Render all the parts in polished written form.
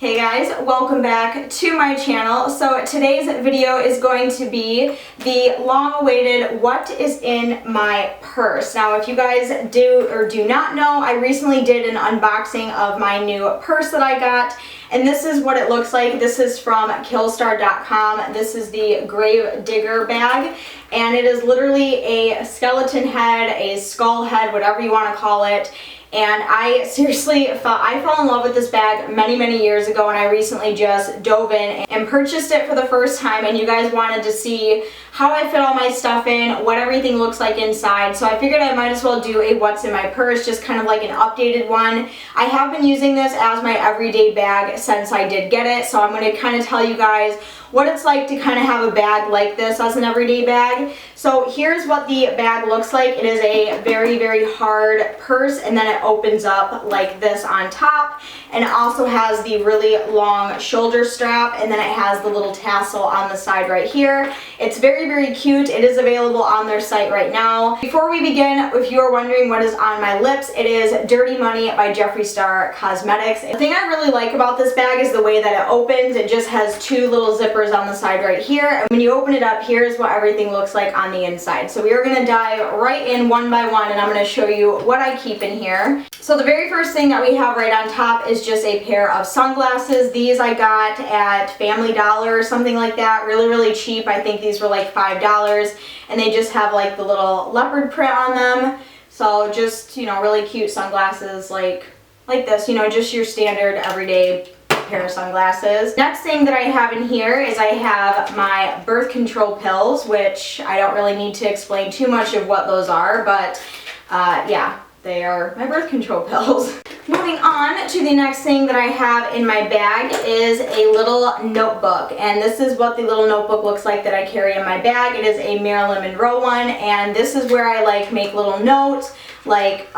Hey guys, welcome back to my channel. So today's video is going to be the long-awaited what is in my purse. Now if you guys do or do not know, I recently did an unboxing of my new purse that I got, and this is what it looks like. This is from killstar.com. This is the Grave Digger bag, and it is literally a skeleton head, a skull head, whatever you want to call it. And I seriously fell in love with this bag many years ago, and I recently just dove in and purchased it for the first time, and you guys wanted to see how I fit all my stuff in, what everything looks like inside. So I figured I might as well do a what's in my purse, just kind of like an updated one. I have been using this as my everyday bag since I did get it, so I'm going to kind of tell you guys what it's like to kind of have a bag like this as an everyday bag. So here's what the bag looks like. It is a very hard purse, and then it opens up like this on top, and it also has the really long shoulder strap, and then it has the little tassel on the side right here. It's very cute. It is available on their site right now. Before we begin, if you are wondering what is on my lips, it is Dirty Money by Jeffree Star Cosmetics. The thing I really like about this bag is the way that it opens. It just has two little zippers on the side right here, and when you open it up, here's what everything looks like on the inside. So we are going to dive right in one by one, and I'm going to show you what I keep in here. So the very first thing that we have right on top is just a pair of sunglasses. These I got at Family Dollar or something like that, really cheap. I think these were like $5, and they just have like the little leopard print on them. So just, you know, really cute sunglasses like this, you know, just your standard everyday pair of sunglasses. Next thing that I have in here is I have my birth control pills, which I don't really need to explain too much of what those are, but yeah, they are my birth control pills. Moving on to the next thing that I have in my bag is a little notebook, and this is what the little notebook looks like that I carry in my bag. It is a Marilyn Monroe one, and this is where I like make little notes, like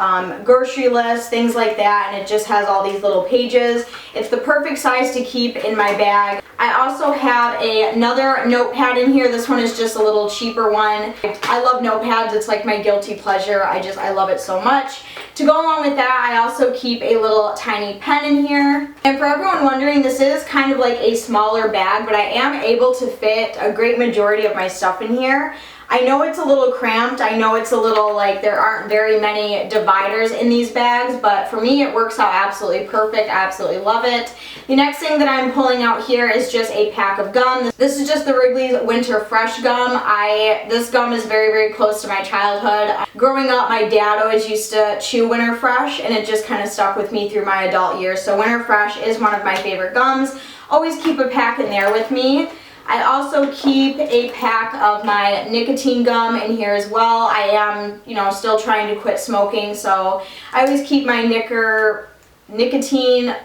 grocery lists, things like that, and it just has all these little pages. It's the perfect size to keep in my bag. I also have another notepad in here. This one is just a little cheaper one. I love notepads. It's like my guilty pleasure. I love it so much. To go along with that, I also keep a little tiny pen in here. And for everyone wondering, this is kind of like a smaller bag, but I am able to fit a great majority of my stuff in here. I know it's a little cramped. I know it's a little like there aren't very many dividers in these bags, but for me it works out absolutely perfect. I absolutely love it. The next thing that I'm pulling out here is just a pack of gum. This is just the Wrigley's Winter Fresh gum. This gum is very close to my childhood. Growing up, my dad always used to chew Winter Fresh, and it just kind of stuck with me through my adult years. So Winter Fresh is one of my favorite gums. Always keep a pack in there with me. I also keep a pack of my nicotine gum in here as well. I am, you know, still trying to quit smoking, so I always keep my nicotine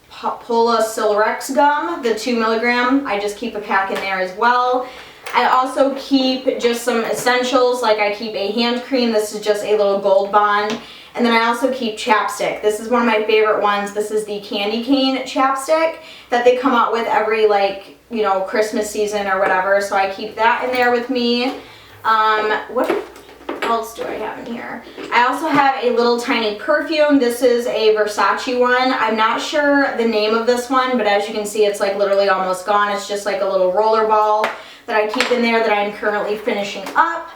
Pola Silerex gum, the 2 milligram. I just keep a pack in there as well. I also keep just some essentials, like I keep a hand cream. This is just a little Gold Bond. And then I also keep chapstick. This is one of my favorite ones. This is the Candy Cane chapstick that they come out with every, like, you know, Christmas season or whatever. So I keep that in there with me. What else do I have in here? I also have a little tiny perfume. This is a Versace one. I'm not sure the name of this one, but as you can see, it's like literally almost gone. It's just like a little roller ball that I keep in there that I'm currently finishing up.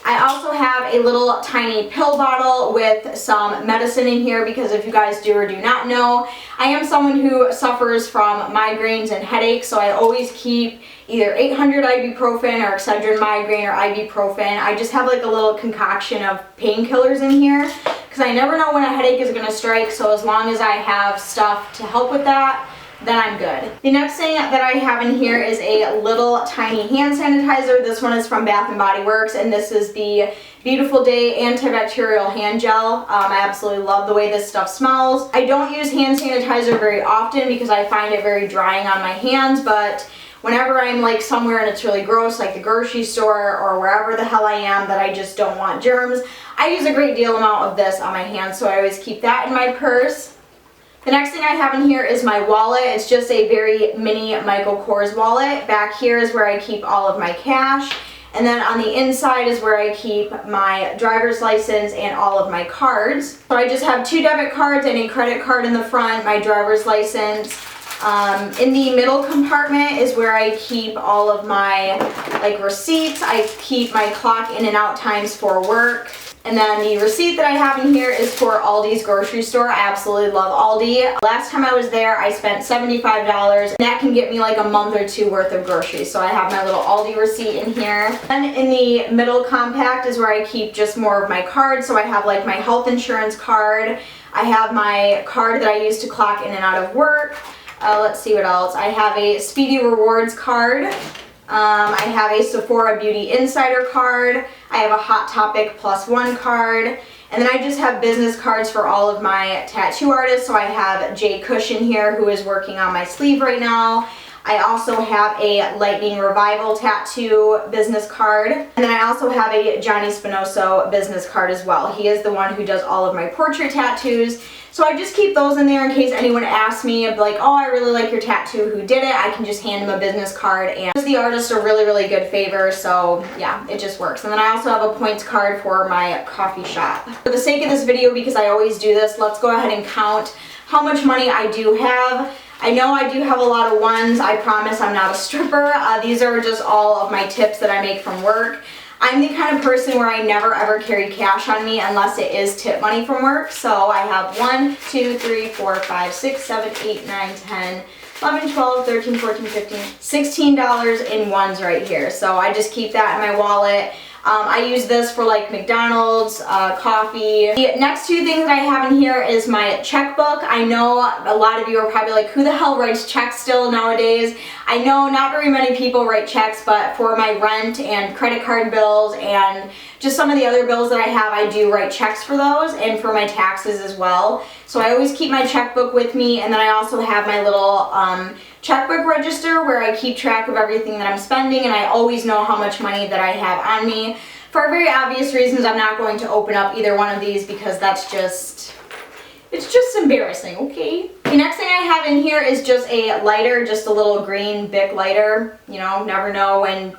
I also have a little tiny pill bottle with some medicine in here, because if you guys do or do not know, I am someone who suffers from migraines and headaches, so I always keep either 800 ibuprofen or Excedrin migraine or ibuprofen. I just have like a little concoction of painkillers in here, because I never know when a headache is going to strike, so as long as I have stuff to help with that, then I'm good. The next thing that I have in here is a little tiny hand sanitizer. This one is from Bath & Body Works, and this is the Beautiful Day Antibacterial Hand Gel. I absolutely love the way this stuff smells. I don't use hand sanitizer very often because I find it very drying on my hands, but whenever I'm like somewhere and it's really gross, like the grocery store or wherever the hell I am that I just don't want germs, I use a great deal amount of this on my hands, so I always keep that in my purse. The next thing I have in here is my wallet. It's just a very mini Michael Kors wallet. Back here is where I keep all of my cash. And then on the inside is where I keep my driver's license and all of my cards. So I just have 2 debit cards and a credit card in the front, my driver's license, In the middle compartment is where I keep all of my like receipts. I keep my clock in and out times for work. And then the receipt that I have in here is for Aldi's grocery store. I absolutely love Aldi. Last time I was there, I spent $75, and that can get me like a month or two worth of groceries. So I have my little Aldi receipt in here. Then in the middle compact is where I keep just more of my cards. So I have like my health insurance card. I have my card that I use to clock in and out of work. Let's see what else. I have a Speedy Rewards card. I have a Sephora Beauty Insider card. I have a Hot Topic +1 card. And then I just have business cards for all of my tattoo artists. So I have Jay Cushion here, who is working on my sleeve right now. I also have a Lightning Revival tattoo business card. And then I also have a Johnny Spinoso business card as well. He is the one who does all of my portrait tattoos. So I just keep those in there in case anyone asks me, like, oh, I really like your tattoo, who did it? I can just hand him a business card and does the artist a really, really good favor. So yeah, it just works. And then I also have a points card for my coffee shop. For the sake of this video, because I always do this, let's go ahead and count how much money I do have. I know I do have a lot of ones. I promise I'm not a stripper. These are just all of my tips that I make from work. I'm the kind of person where I never ever carry cash on me unless it is tip money from work. So I have 1, 2, 3, 4, 5, 6, 7, 8, 9, 10, 11, 12, 13, 14, 15, $16 in ones right here. So I just keep that in my wallet. I use this for like McDonald's, coffee. The next two things that I have in here is my checkbook. I know a lot of you are probably like, who the hell writes checks still nowadays? I know not very many people write checks, but for my rent and credit card bills and just some of the other bills that I have, I do write checks for those, and for my taxes as well. So I always keep my checkbook with me, and then I also have my little checkbook register where I keep track of everything that I'm spending, and I always know how much money that I have on me. For very obvious reasons, I'm not going to open up either one of these because that's just, it's just embarrassing, okay? The next thing I have in here is just a lighter, just a little green Bic lighter. You know, never know when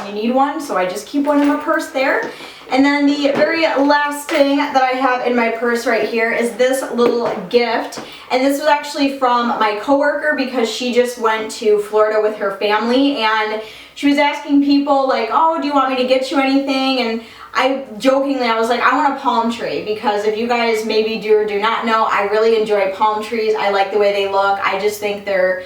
you need one, so I just keep one in my purse there. And then the very last thing that I have in my purse right here is this little gift. And this was actually from my coworker because she just went to Florida with her family, and she was asking people like, oh, do you want me to get you anything? And I jokingly, I was like, I want a palm tree, because if you guys maybe do or do not know, I really enjoy palm trees. I like the way they look. I just think they're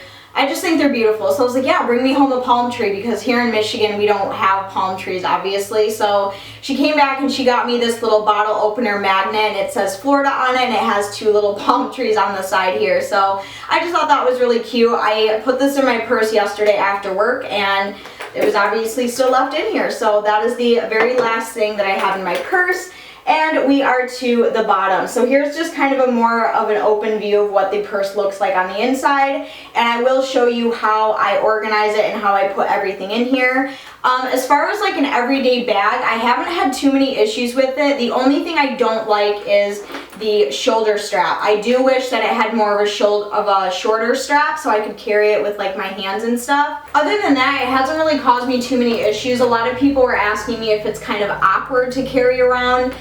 beautiful. So I was like, yeah, bring me home a palm tree, because here in Michigan we don't have palm trees, obviously. So she came back and she got me this little bottle opener magnet, and it says Florida on it, and it has two little palm trees on the side here. So I just thought that was really cute. I put this in my purse yesterday after work, and it was obviously still left in here. So that is the very last thing that I have in my purse. And we are to the bottom. So here's just kind of a more of an open view of what the purse looks like on the inside. And I will show you how I organize it and how I put everything in here. As far as like an everyday bag, I haven't had too many issues with it. The only thing I don't like is the shoulder strap. I do wish that it had more of a shorter strap so I could carry it with like my hands and stuff. Other than that, it hasn't really caused me too many issues. A lot of people were asking me if it's kind of awkward to carry around.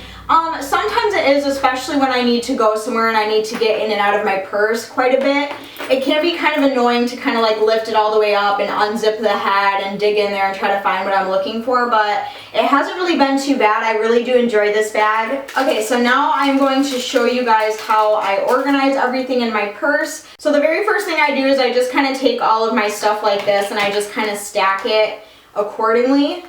Sometimes it is, especially when I need to go somewhere and I need to get in and out of my purse quite a bit. It can be kind of annoying to kind of like lift it all the way up and unzip the head and dig in there and try to find what I'm looking for, but it hasn't really been too bad. I really do enjoy this bag. Okay, so now I'm going to show you guys how I organize everything in my purse. So the very first thing I do is I just kind of take all of my stuff like this and I just kind of stack it accordingly.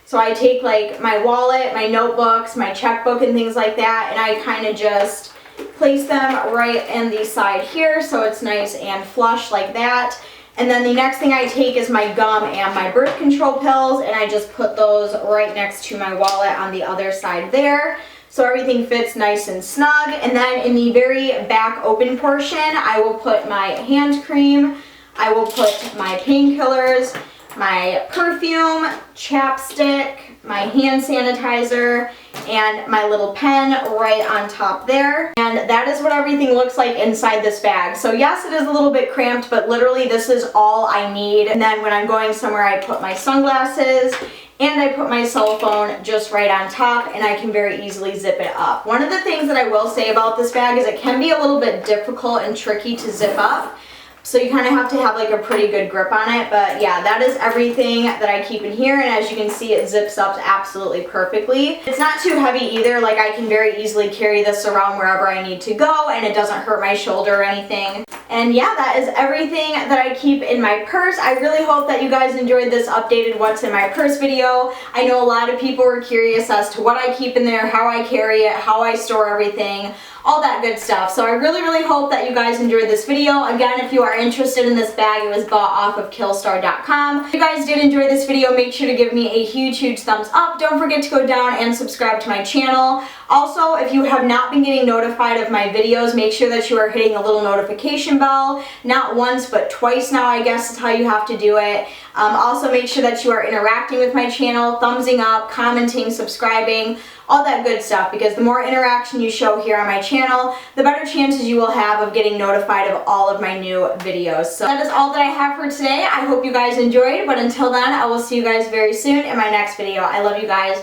So I take like my wallet, my notebooks, my checkbook and things like that, and I kind of just place them right in the side here so it's nice and flush like that. And then the next thing I take is my gum and my birth control pills, and I just put those right next to my wallet on the other side there. So everything fits nice and snug. And then in the very back open portion, I will put my hand cream, I will put my painkillers, my perfume, chapstick, my hand sanitizer, and my little pen right on top there. And that is what everything looks like inside this bag. So yes, it is a little bit cramped, but literally this is all I need. And then when I'm going somewhere, I put my sunglasses and I put my cell phone just right on top, and I can very easily zip it up. One of the things that I will say about this bag is it can be a little bit difficult and tricky to zip up. so you kind of have to have like a pretty good grip on it. But yeah, that is everything that I keep in here, and as you can see, it zips up absolutely perfectly. It's not too heavy either, like I can very easily carry this around wherever I need to go, and it doesn't hurt my shoulder or anything. And yeah, that is everything that I keep in my purse. I really hope that you guys enjoyed this updated what's in my purse video. I know a lot of people were curious as to what I keep in there, how I carry it, how I store everything, all that good stuff. So I really hope that you guys enjoyed this video. Again, if you are interested in this bag, it was bought off of killstar.com. If you guys did enjoy this video, make sure to give me a huge thumbs up. Don't forget to go down and subscribe to my channel. Also, if you have not been getting notified of my videos, make sure that you are hitting the little notification bell. Not once, but twice now, I guess is how you have to do it. Also, make sure that you are interacting with my channel, thumbsing up, commenting, subscribing, all that good stuff, because the more interaction you show here on my channel, the better chances you will have of getting notified of all of my new videos. So that is all that I have for today. I hope you guys enjoyed, but until then, I will see you guys very soon in my next video. I love you guys.